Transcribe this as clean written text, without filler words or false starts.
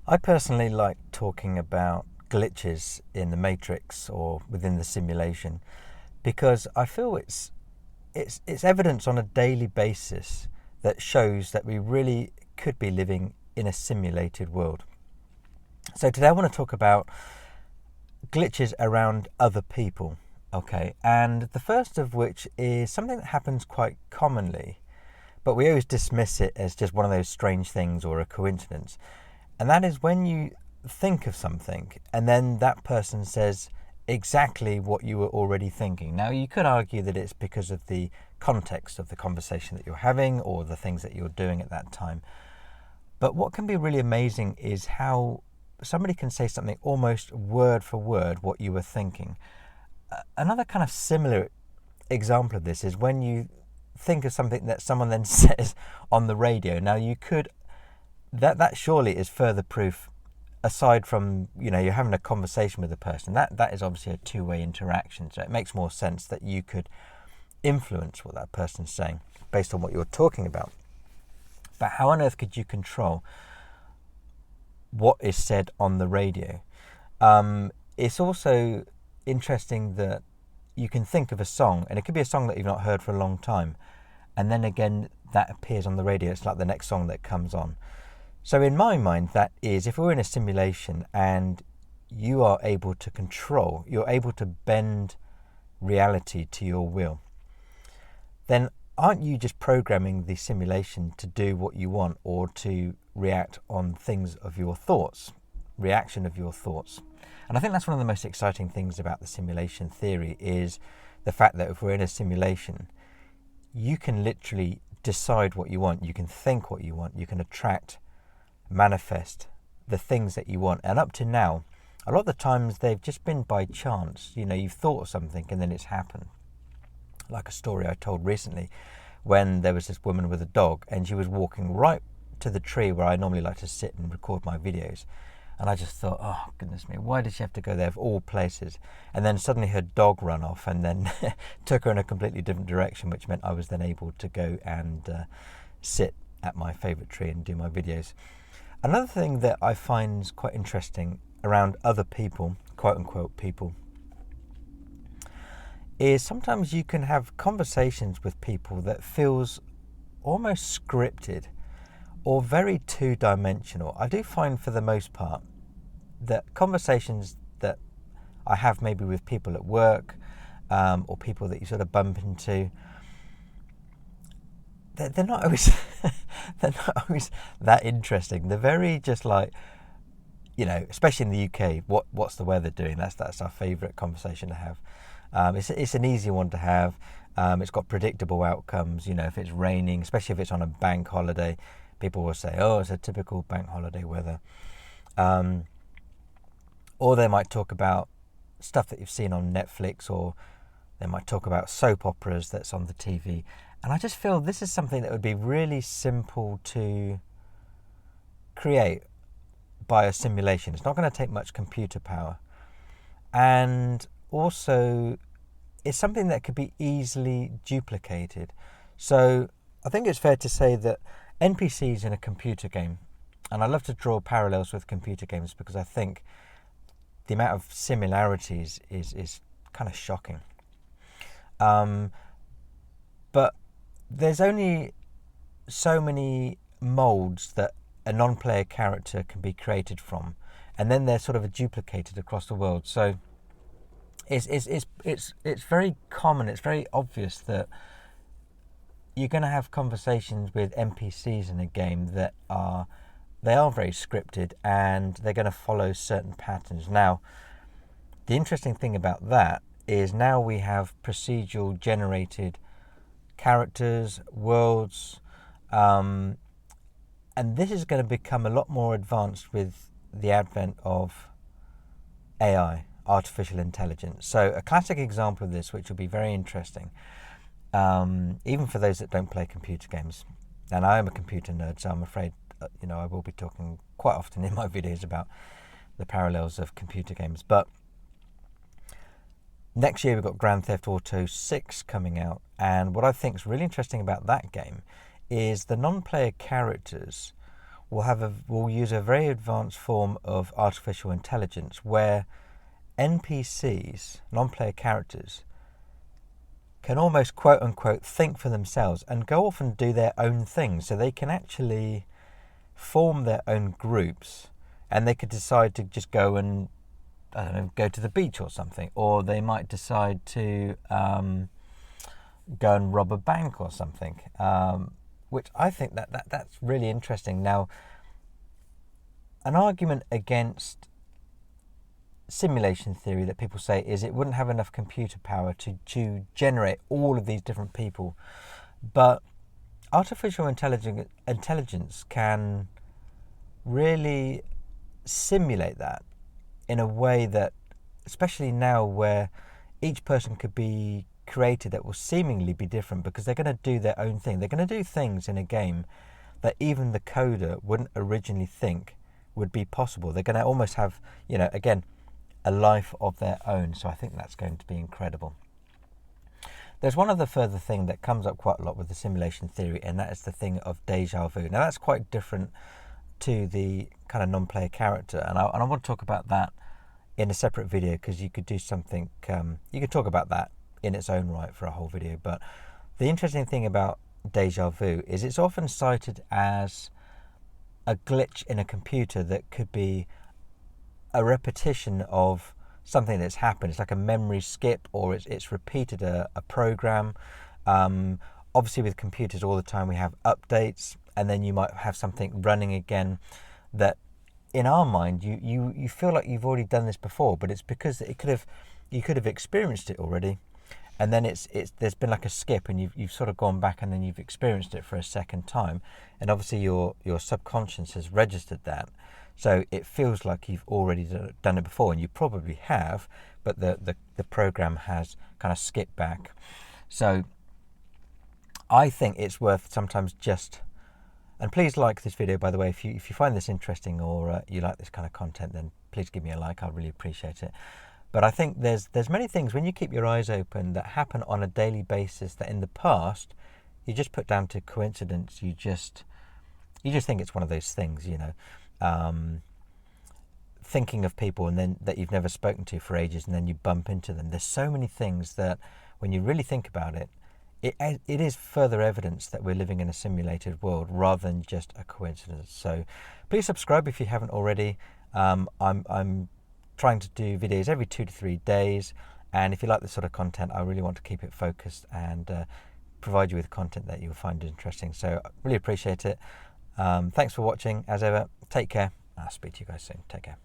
I personally like talking about glitches in the matrix or within the simulation because I feel it's evidence on a daily basis that shows that we really could be living in a simulated world. So today I want to talk about glitches around other people. Okay, and the first of which is something that happens quite commonly, but we always dismiss it as just one of those strange things or a coincidence. And that is when you think of something and then that person says exactly what you were already thinking. Now, you could argue that it's because of the context of the conversation that you're having or the things that you're doing at that time. But what can be really amazing is how somebody can say something almost word for word what you were thinking. Another kind of similar example of this is when you think of something that someone then says on the radio. Now, you could that surely is further proof, aside from you're having a conversation with a person. That is obviously a two-way interaction, so it makes more sense that you could influence what that person's saying based on what you're talking about. But how on earth could you control what is said on the radio? It's also interesting that you can think of a song, and it could be a song that you've not heard for a long time, and then again that appears on the radio. It's like the next song that comes on. So in my mind, that is, if we're in a simulation and you are able to control, you're able to bend reality to your will, then aren't you just programming the simulation to do what you want or to react on things of your thoughts, reaction of your thoughts? And I think that's one of the most exciting things about the simulation theory is the fact that if we're in a simulation, you can literally decide what you want, you can think what you want, you can attract, manifest the things that you want. And up to now, a lot of the times they've just been by chance. You've thought of something and then it's happened. Like a story I told recently when there was this woman with a dog and she was walking right to the tree where I normally like to sit and record my videos. And I just thought, oh, goodness me, why did she have to go there of all places? And then suddenly her dog ran off and then took her in a completely different direction, which meant I was then able to go and sit at my favourite tree and do my videos. Another thing that I find quite interesting around other people, quote unquote people, is sometimes you can have conversations with people that feels almost scripted or very two-dimensional. I do find for the most part that conversations that I have maybe with people at work or people that you sort of bump into, they're not always they're not always that interesting. They're very just like, especially in the UK, what's the weather doing? That's our favourite conversation to have. It's an easy one to have. It's got predictable outcomes. If it's raining, especially if it's on a bank holiday, people will say, oh, it's a typical bank holiday weather. Or they might talk about stuff that you've seen on Netflix, or they might talk about soap operas that's on the TV. And I just feel this is something that would be really simple to create by a simulation. It's not going to take much computer power. And also, it's something that could be easily duplicated. So I think it's fair to say that NPCs in a computer game, and I love to draw parallels with computer games because I think the amount of similarities is kind of shocking. But there's only so many molds that a non-player character can be created from, and then they're sort of duplicated across the world. So it's very common. It's very obvious that you're going to have conversations with NPCs in a game that are very scripted and they're going to follow certain patterns. Now, the interesting thing about that is now we have procedural generated characters, worlds, and this is going to become a lot more advanced with the advent of AI, artificial intelligence. So a classic example of this, which will be very interesting, even for those that don't play computer games, and I am a computer nerd, so I'm afraid I will be talking quite often in my videos about the parallels of computer games. But next year we've got Grand Theft Auto 6 coming out, and what I think is really interesting about that game is the non-player characters will use a very advanced form of artificial intelligence where NPCs, non-player characters, can almost quote unquote think for themselves and go off and do their own thing. So they can actually form their own groups, and they could decide to just go and, I don't know, go to the beach or something, or they might decide to go and rob a bank or something, which I think that's really interesting. Now, an argument against simulation theory that people say is it wouldn't have enough computer power to generate all of these different people, but artificial intelligence can really simulate that in a way that, especially now where each person could be created that will seemingly be different because they're going to do their own thing. They're going to do things in a game that even the coder wouldn't originally think would be possible. They're going to almost have, again, a life of their own. So I think that's going to be incredible. There's one other further thing that comes up quite a lot with the simulation theory, and that is the thing of deja vu. Now, that's quite different to the kind of non-player character, and I want to talk about that in a separate video, because you could do something, you could talk about that in its own right for a whole video. But the interesting thing about deja vu is it's often cited as a glitch in a computer that could be a repetition of something that's happened. It's like a memory skip, or it's repeated a program. Obviously with computers all the time we have updates, and then you might have something running again that in our mind you feel like you've already done this before, but it's because you could have experienced it already, and then there's been like a skip, and you've sort of gone back and then you've experienced it for a second time, and obviously your subconscious has registered that, so it feels like you've already done it before, and you probably have, but the program has kind of skipped back. So I think it's worth sometimes just, and please like this video, by the way, if you find this interesting, or you like this kind of content, then please give me a like. I'd really appreciate it. But I think there's many things when you keep your eyes open that happen on a daily basis that in the past you just put down to coincidence. You just think it's one of those things, thinking of people and then that you've never spoken to for ages, and then you bump into them. There's so many things that when you really think about it, it is further evidence that we're living in a simulated world rather than just a coincidence. So please subscribe if you haven't already. I'm trying to do videos every 2 to 3 days, and if you like this sort of content, I really want to keep it focused and provide you with content that you'll find interesting. So I really appreciate it. Thanks for watching. As ever, take care. I'll speak to you guys soon. Take care.